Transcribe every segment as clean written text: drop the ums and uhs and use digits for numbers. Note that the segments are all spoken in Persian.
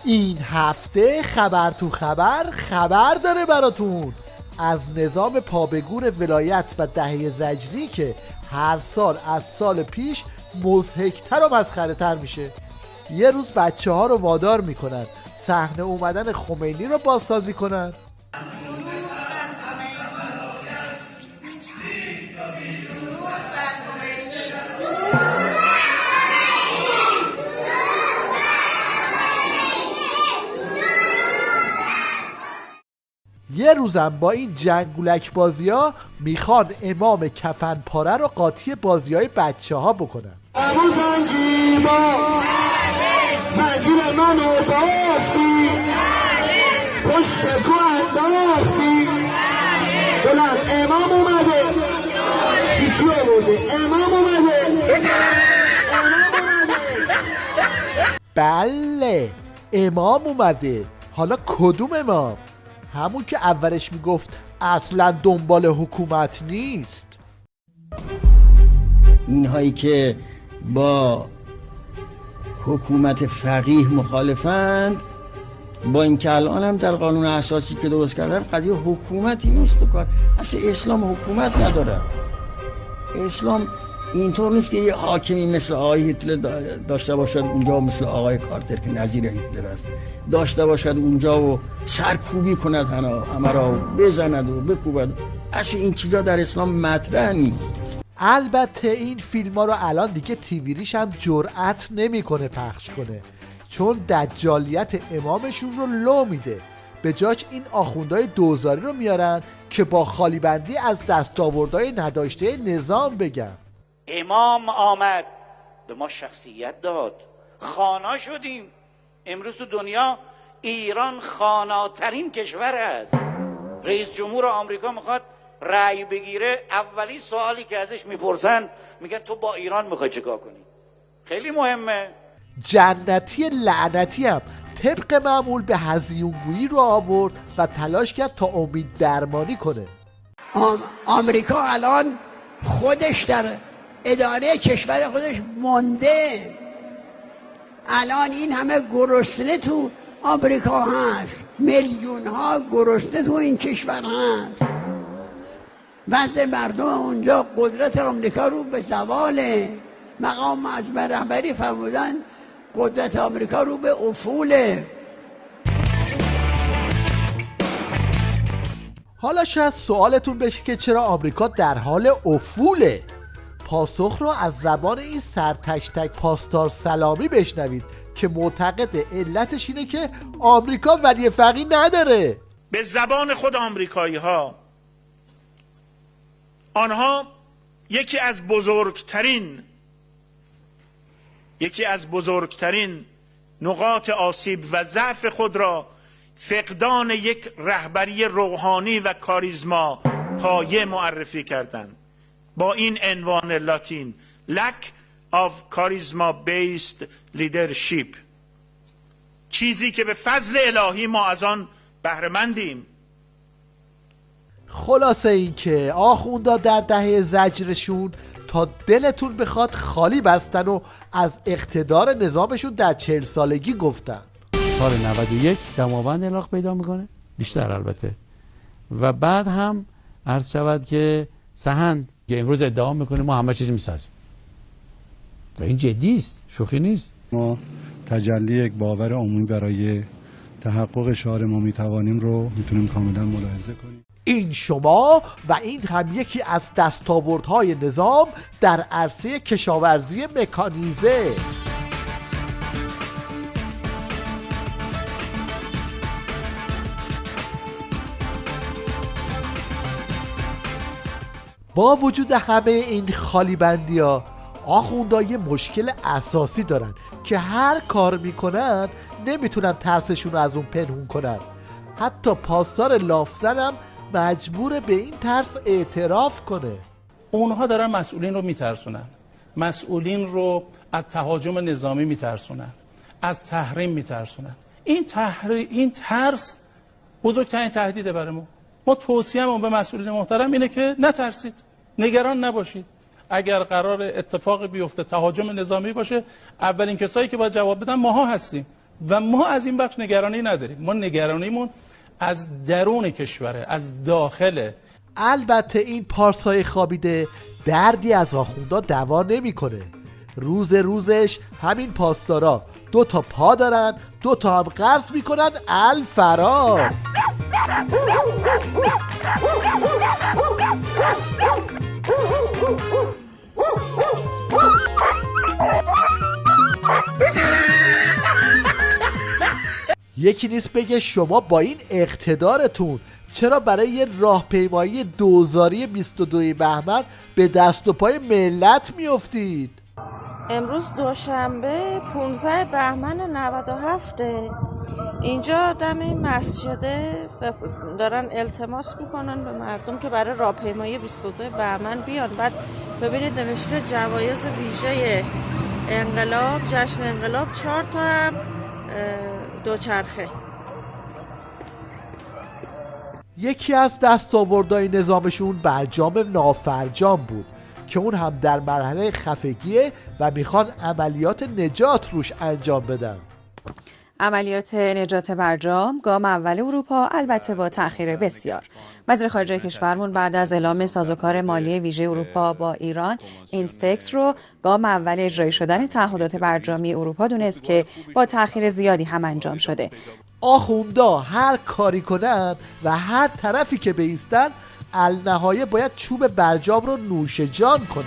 این هفته خبر تو خبر داره براتون از نظام پابگور ولایت و دهه زجری که هر سال از سال پیش مضحک‌تر و مسخره‌تر میشه. یه روز بچه ها رو وادار میکنن صحنه اومدن خمینی رو بازسازی کنن. یه روزم با این جنگولک بازی ها میخوان امام کفن پاره رو قاطی بازی های بچه ها بکنن. زنجیر منو بافتی پشت تو انداختی بلند امام اومده چیشی آورده امام اومده بله امام اومده. حالا کدوم امام؟ همون که اولش میگفت اصلا دنبال حکومت نیست. اینهایی که با حکومت فقیه مخالفند، با اینکه الان هم در قانون اساسی که درست کردن قضیه حکومتی نیست کار. اصلا اسلام حکومت نداره. اسلام اینطور نیست که یه حاکمی مثل آقای هیتلر داشته باشد اونجا، مثل آقای کارتر که نظیر هیتلر است داشته باشد اونجا و سرکوبی کند همه را بزند و بکوبد. اصلا این چیزا در اسلام مطرح نیست. البته این فیلم ها رو الان دیگه تیویریش هم جرأت نمیکنه پخش کنه، چون دجالیت امامشون رو لو میده. به جاش این آخوندهای دوزاری رو میارن که با خالی بندی از دستاوردهای نداشته نظام بگن. امام آمد به ما شخصیت داد، خانا شدیم. امروز تو دنیا ایران خاناترین کشور است. رئیس جمهور آمریکا میخواد رأی بگیره، اولی سوالی که ازش میپرسن میگن تو با ایران میخوای چیکار کنی؟ خیلی مهمه. جنتی لعنتی هم طبق معمول به هزیونگویی رو آورد و تلاش کرد تا امید درمانی کنه. آمریکا الان خودش در اداره کشور خودش مونده. الان این همه گرسنه تو آمریکا هست، میلیون ها گرسنه تو این کشور هست. وضع مردم اونجا، قدرت آمریکا رو به زواله. مقام معظم رهبری فرمودن قدرت آمریکا رو به افوله. حالا شاید سوالتون بشه که چرا آمریکا در حال افوله؟ پاسخ رو از زبان این سرتک تک پاسدار سلامی بشنوید که معتقد علتش اینه که آمریکا ولی فقیه نداره. به زبان خود آمریکایی ها، آنها یکی از بزرگترین نقاط آسیب و ضعف خود را فقدان یک رهبری روحانی و کاریزما پایه معرفی کردند با این عنوان لاتین lack of charisma based leadership، چیزی که به فضل الهی ما از آن بهره مندیم. خلاصه این که آخوندا در دهه زجرشون تا دلتون بخواد خالی بستن و از اقتدار نظامشون در 40 سالگی گفتن. سال 91 دماوند انقلاب پیدا میکنه، بیشتر البته، و بعد هم عرض شود که سهند که امروز ادعا میکنه ما همه چیز میسازیم و این جدی است، شوخی نیست. ما تجلی یک باور عمومی برای تحقق شعار ما میتوانیم رو میتونیم کاملا ملاحظه کنیم. این شما و این هم یکی از دستاوردهای نظام در عرصه کشاورزی مکانیزه. با وجود همه این خالی بندی ها، آخوندا یه مشکل اساسی دارن که هر کار میکنن نمیتونن ترسشون رو از اون پنهون کنن. حتی پاسدار لافزن هم مجبور به این ترس اعتراف کنه. اونها دارن مسئولین رو میترسونن، مسئولین رو از تهاجم نظامی میترسونن، از تحریم میترسونن. این ترس بزرگترین تهدیده برای ما توصیه‌مون به مسئولین محترم اینه که نترسید، نگران نباشید. اگر قرار اتفاق بیفته تهاجم نظامی باشه، اولین کسایی که باید جواب بدن ماها هستیم. و ما از این بخش نگرانی نداریم. ما نگرانیمون از درون کشوره، از داخله. البته این پارسای خوابیده دردی از آخوندا دوا نمیکنه. روزش همین پاسدارا 2 تا پا دارن، 2 تا هم قرض میکنن الفرار. یکی نیست بگه شما با این اقتدارتون چرا برای یه راهپیمایی دوزاری 22 بهمن به دست و پای ملت میافتید؟ امروز دوشنبه 15 بهمن 97 اینجا دم این مسجده دارن التماس میکنن به مردم که برای راهپیمایی 22 بهمن بیان. بعد ببینید نوشته جوایز ویژه انقلاب، جشن انقلاب، 4 تا هم دوچرخه. یکی از دستاوردهای نظامشون برجام نافرجام بود که اون هم در مرحله خفگیه و میخوان عملیات نجات روش انجام بدن. عملیات نجات برجام گام اول اروپا، البته با تأخیر بسیار. وزیر خارجه کشورمون بعد از اعلام سازوکار مالی ویژه اروپا با ایران اینستکس رو گام اول اجرایی شدن تعهدات برجامی اروپا دونست که با تأخیر زیادی هم انجام شده. آخوندا هر کاری کنن و هر طرفی که بایستن النهایه باید چوب برجام رو نوش جان کنه.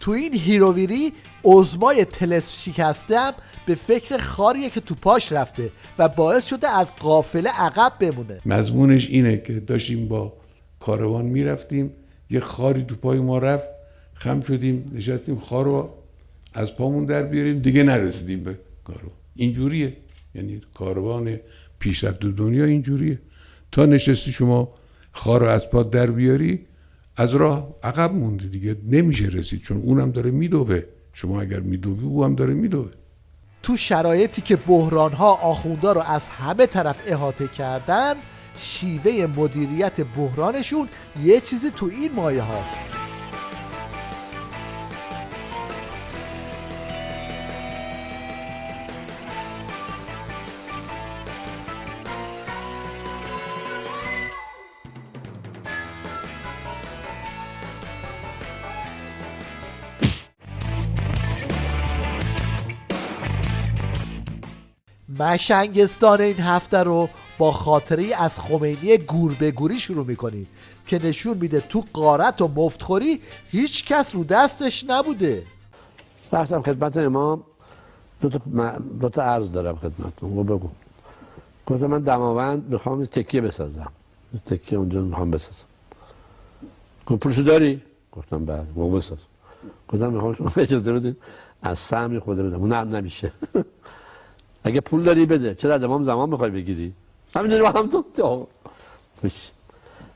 تو این هیروویری عظمای تلس شکسته هم به فکر خاریه که تو پاش رفته و باعث شده از قافله عقب بمونه. مضمونش اینه که داشتیم با کاروان میرفتیم، یه خاری تو پای ما رفت، خم شدیم نشستیم خار رو از پامون در بیاریم، دیگه نرسیدیم به کاروان. اینجوریه، یعنی کاروان پیشرفت دنیا اینجوریه. تا نشستی شما خار رو از پا در بیاری از راه عقب موندی، دیگه نمیشه رسید، چون اونم داره میدوه. شما اگر میدوی او هم داره میدوه. تو شرایطی که بحران‌ها آخوندا رو از همه طرف احاطه کردن، شیوه مدیریت بحرانشون یه چیزی تو این مایه هاست. مشنگستان این هفته رو با خاطره از خمینی گور به گوری شروع میکنیم که نشون میده تو غارت و مفتخوری هیچ کس رو دستش نبوده. رفتم خدمت امام، دو تا عرض دارم خدمتتون. بگو. گفتم من دماوند میخوام تکیه بسازم، تکیه اونجا میخوام بسازم. گفت پولشو داری؟ گفتم بله. گفت بساز. گفتم میخوام شما اجازه بدید از سهمی خود بدم. اون هم نمیشه. اگه پول داری بده، چرا از امام زمان میخوای بگیری؟ همینجوری با هم تو.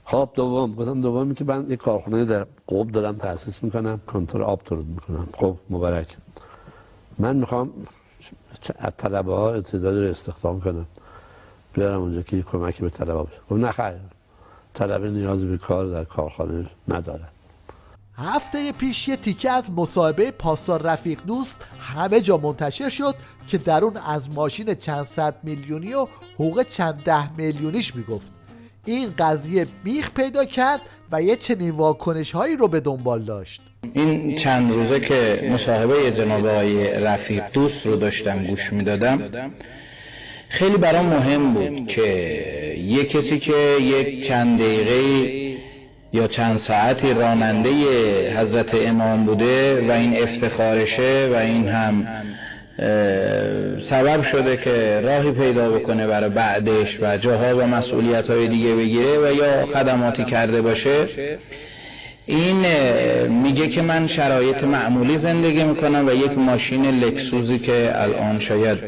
خب دومی که من یک کارخونه در قم دارم تأسیس میکنم، کنترل آب تولید میکنم. خب مبارک. من میخوام از طلبه ها تعدادی رو استخدام کنم، بیارم اونجا که کمکی به طلبه ها بشه. خب نه خیر، طلبه نیاز به کار در کارخانه نداره. هفته پیش یه تیکه از مصاحبه پاسدار رفیق دوست همه جا منتشر شد که در اون از ماشین چند صد میلیونی و حقوق چند ده میلیونیش میگفت. این قضیه بیخ پیدا کرد و یه چنین واکنش هایی رو به دنبال داشت. این چند روزه که مصاحبه جناب آقای رفیق دوست رو داشتم گوش میدادم، خیلی برام مهم بود که یه کسی که یک چند دقیقه یا چند ساعتی راننده حضرت امام بوده و این افتخارشه و این هم سبب شده که راهی پیدا بکنه برای بعدش و جاها و مسئولیت‌های دیگه بگیره و یا خدماتی کرده باشه، این میگه که من شرایط معمولی زندگی میکنم و یک ماشین لکسوزی که الان شاید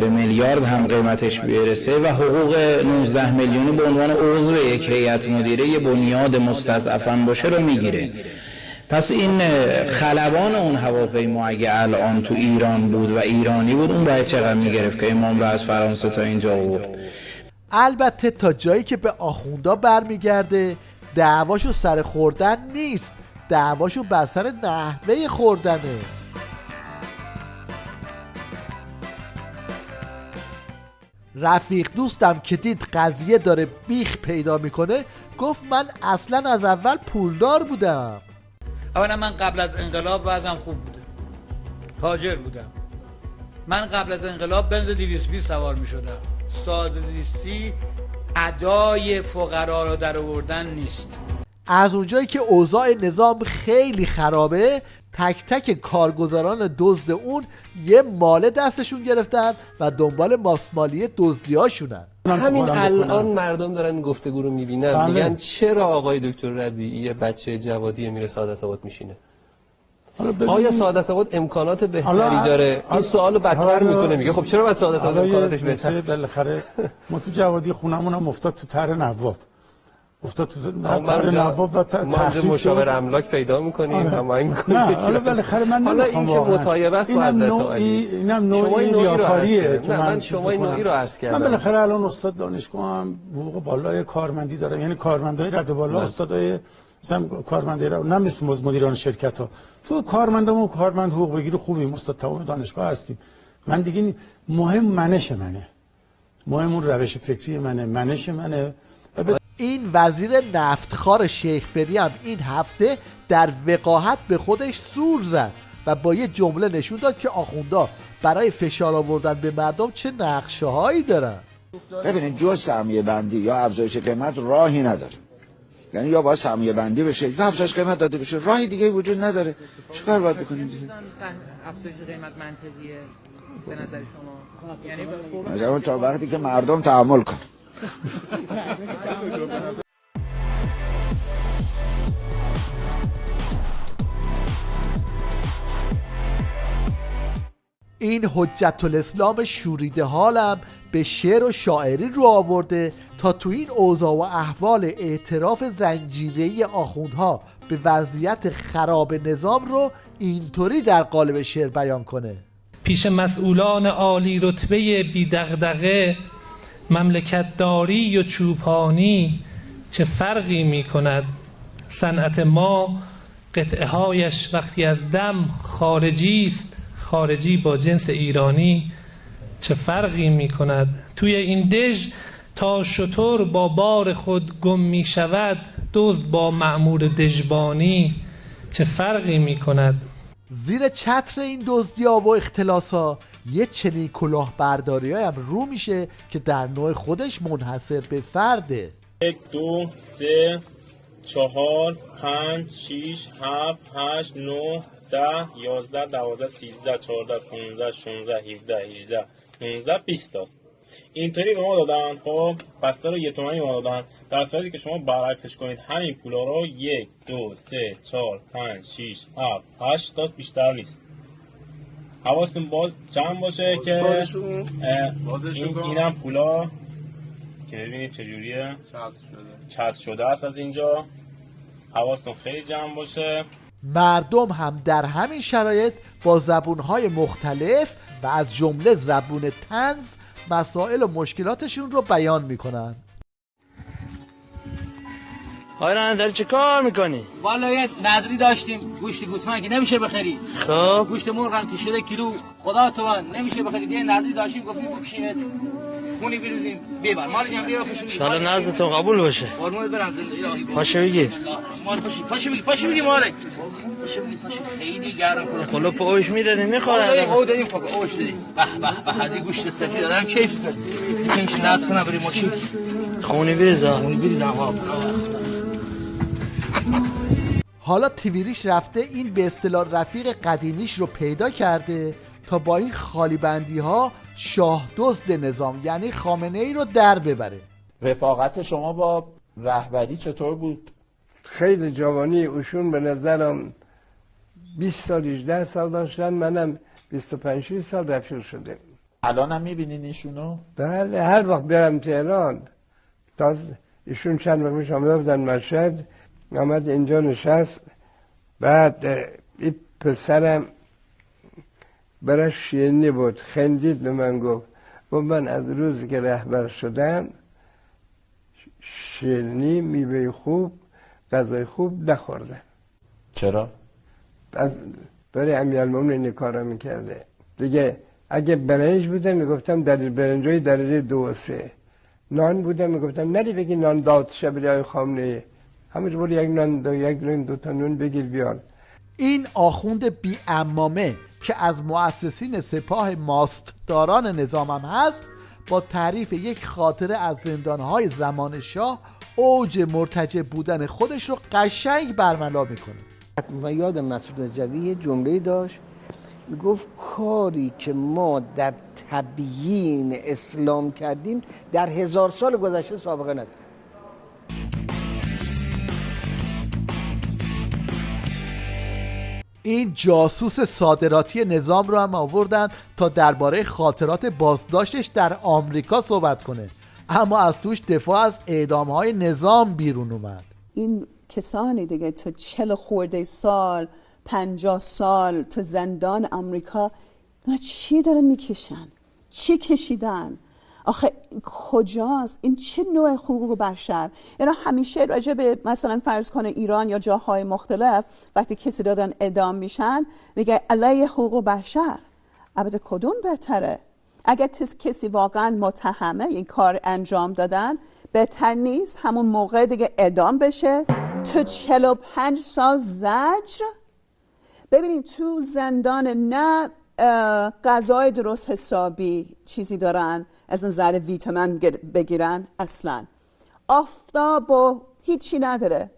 به میلیارد هم قیمتش برسه و حقوق 19 میلیونی به عنوان عضو یک هیئت مدیره یه بنیاد مستضعفاً باشه رو میگیره. پس این خلبان اون هواپیما اگه الان تو ایران بود و ایرانی بود اون باید چقدر میگرفت که امام رو از فرانسه تا اینجا آورد؟ البته تا جایی که به آخوندا برمیگرده دعواشو سر خوردن نیست، دعواشو بر سر نحوه خوردنه. رفیق دوستم که دید قضیه داره بیخ پیدا میکنه گفت من اصلا از اول پولدار بودم. اولا من قبل از انقلاب وضعم خوب بوده، تاجر بودم. من قبل از انقلاب بنز 220 سوار می شدم. ساده‌زیستی ادای فقرا رو در آوردن نیست. از اونجایی که اوضاع نظام خیلی خرابه تک تک کارگزاران دزد اون یه ماله دستشون گرفتن و دنبال ماسمالی دزدیاشونن. همین الان مردم دارن این گفتگو رو میبینن میگن چرا آقای دکتر ربیعی بچه جوادی میره سعادت آباد میشینه؟ آیا سعادت آباد امکانات بهتری داره؟ این سوالو بدتر میکنه، میگه خب چرا باید سعادت آباد امکاناتش بهتره؟ بالاخره ما تو جوادی خونمون هم افتاد تو طرح نواب، افتاد تو طرح نواب و تحقیق مشاور املاک پیدا میکنیم هماهنگ میکنیم. نه حالا بالاخره من حالا این که مطایبه است با حضرت عالی، اینم نوعی ریاکاریه که من شما این نوعی رو عرض کردم. من بالاخره الان استاد دانشگاهم حقوق بالای کارمندی دارم، یعنی کارمندای رد بالا استادای مثلا کارمندای نه مثل مدیران شرکت ها، تو کارمندامون کارمند حقوق بگیر خوبیم، استاد تمام دانشگاه هستیم. من دیگه مهم منش منه، مهم اون روش فکری منه، منش منه. این وزیر نفتخوار شیخ فری هم این هفته در وقاحت به خودش سور زد و با یه جمله نشون داد که آخوندا برای فشار آوردن به مردم چه نقشه هایی دارن. ببینید جز سرمایه بندی یا افزایش قیمت راهی نداره، یعنی یا باید سرمایه بندی بشه یا افزایش قیمت داده بشه، راهی دیگه وجود نداره. چیکار باید بکنیم دیگه؟ افزایش قیمت منطقیه به نظر شما؟ مثلا تا وقتی که مردم تحمل کنن. این حجت الاسلام شوریده حالم به شعر و شاعری رو آورده تا تو این اوضاع و احوال اعتراف زنجیره‌ای آخوندها به وضعیت خراب نظام رو اینطوری در قالب شعر بیان کنه. پیش مسئولان عالی رتبه بی دغدغه مملکت داری و چوپانی چه فرقی می کند؟ صنعت ما قطعه هایش وقتی از دم خارجی است، خارجی با جنس ایرانی چه فرقی می کند؟ توی این دژ تا شتر با بار خود گم می شود، دزد با مأمور دژبانی چه فرقی می کند؟ زیر چتر این دزدی‌ها و اختلاس‌ها یه چنین کلاهبرداری‌ها هم رو میشه که در نوع خودش منحصر به فرده. 1 2 3 4 5 6 7 8 9 10 11 12 13 14 15 16 17 18 19 20 است. اینطوری به ما دادن. خب بسته رو 1 تومانی ما دادن، در صورتی که شما برعکسش کنید همین پولا رو 1 2 3 4 5 6 7 8 تا بیشتر نیست. حواستون باز جمع باشه که اینم پولا که ببینید چجوریه چسب شده است از اینجا. حواستون خیلی جمع باشه. مردم هم در همین شرایط با زبونهای مختلف و از جمله زبون طنز مسائل و مشکلاتشون رو بیان میکنن. آیران داری چه کار میکنی؟ والا یه نظری داشتیم گوشت گوسفند که نمیشه بخری. خب گوشت مرغ هم که شده کیلو خدا توان نمیشه بخری. یه نظری داشتیم گفتیم بکشیمت خونی بریزیم ببر مال میام بیا بکشیم. ان شاء الله نظرتون قبول باشه. قربونت برم الهی. پاشو بگی. مال پاشو بگی مالک. پاشو بگی خیلی گرم کنه. قلوپ اوش میدادین میخوره. او دادیم خب اوش دادیم. به هزی گوشت سفید دادم کیف کرد. اینکه ناز کنم بریم ماشین. خونی بریزا. خونی بریزا. حالا تیویریش رفته این به اصطلاح رفیق قدیمیش رو پیدا کرده تا با این خالی بندی ها شاه دزد نظام یعنی خامنه ای رو در ببره. رفاقت شما با رهبری چطور بود؟ خیلی جوانی اوشون به نظرم 20 سال 18 سال داشتن، منم 25 سال رفیق شده. الان هم میبینین ایشونو؟ بله، هر وقت برم تهران. ایشون چند وقت پیش آمده بودن مشهد، آمد اینجا نشست. بعد این پسرم برای شیرینی بود، خندید به من گفت من از روزی که رهبر شدم شیرینی، میوه خوب، غذای خوب نخوردم. چرا؟ برای امیرالمومنین این کارا میکرده دیگه. اگه برنج بودم میگفتم در برنجای درجه 2 و 3، نان بودم میگفتم نری بگی نان داد شبری های خامنه، همونجور برو یک نان دو تا نون بگیر بیار. این آخوند بی عمامه که از مؤسسین سپاه ماستداران نظام هم هست، با تعریف یک خاطره از زندانهای زمان شاه اوج مرتجع بودن خودش رو قشنگ برملا میکنه. من یادم مسعود رجوی یه جمله داشت، میگفت کاری که ما در تبیین اسلام کردیم در 1000 سال گذشته سابقه نداره. این جاسوس صادراتی نظام رو هم آوردن تا درباره خاطرات بازداشتش در آمریکا صحبت کنه، اما از توش دفاع از اعدام‌های نظام بیرون اومد. این کسانی دیگه تا 40 خورده سال 50 سال تو زندان آمریکا چی دارن میکشن؟ چی کشیدن؟ آخه کجاست؟ این چه نوع حقوق بشر؟ اینا همیشه راجع به مثلا فرض کنه ایران یا جاهای مختلف وقتی کسی دادن اعدام میشن میگه علیه حقوق بشر. البته کدوم بهتره؟ اگر کسی واقعا متهمه این کار انجام دادن، بهتر نیست همون موقع دیگه اعدام بشه تو 45 سال زجر؟ ببینید تو زندان نه غذای درست حسابی چیزی دارن از نظر ویتامین بگیرن، اصلا آفتاب و هیچی نداره.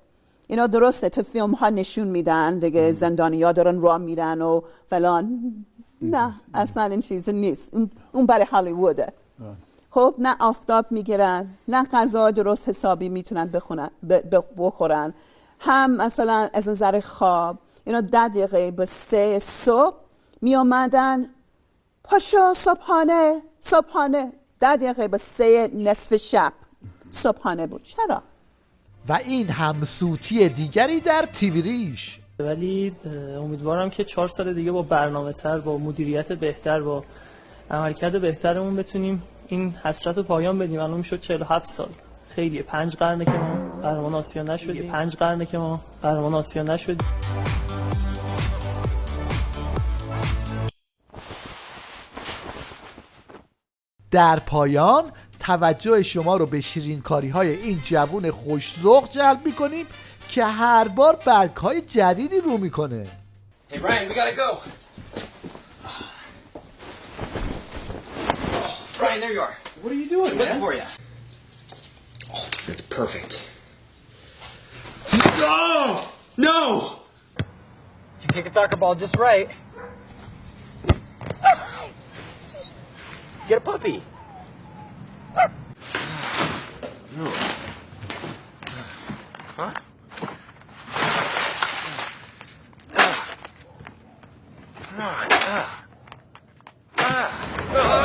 اینا درسته تو فیلم ها نشون میدن دیگه زندانی ها دارن راه میرن و فلان، نه اصلا این چیز نیست، اون برای هالیووده. خب نه آفتاب میگیرن، نه غذا درست حسابی میتونن بخورن، هم مثلا از نظر خواب اینا 10 دقیقه به 3 صبح می آمدن پاشا صبحانه 10 دقیقه به 3 نصف شب صبحانه بود. چرا؟ و این همسوتی دیگری در تیوی ریش. ولی امیدوارم که 4 سال دیگه با برنامه تر، با مدیریت بهتر، با عملکرد بهترمون بتونیم این حسرت رو پایان بدیم. الان میشد 47 سال، خیلیه. 5 قرنه که ما قهرمان آسیا نشدیم. در پایان توجه شما رو به شیرینکاری های این جوون خوش‌ذوق جلب می‌کنیم که هر بار برگ‌های جدیدی رو میکنه. Hey Brian, we gotta go. Brian, there you are. What are you doing, man? Looking for you. Oh, that's perfect. Oh, no! If you kick a soccer ball just right, get a puppy. No. Huh? Ah.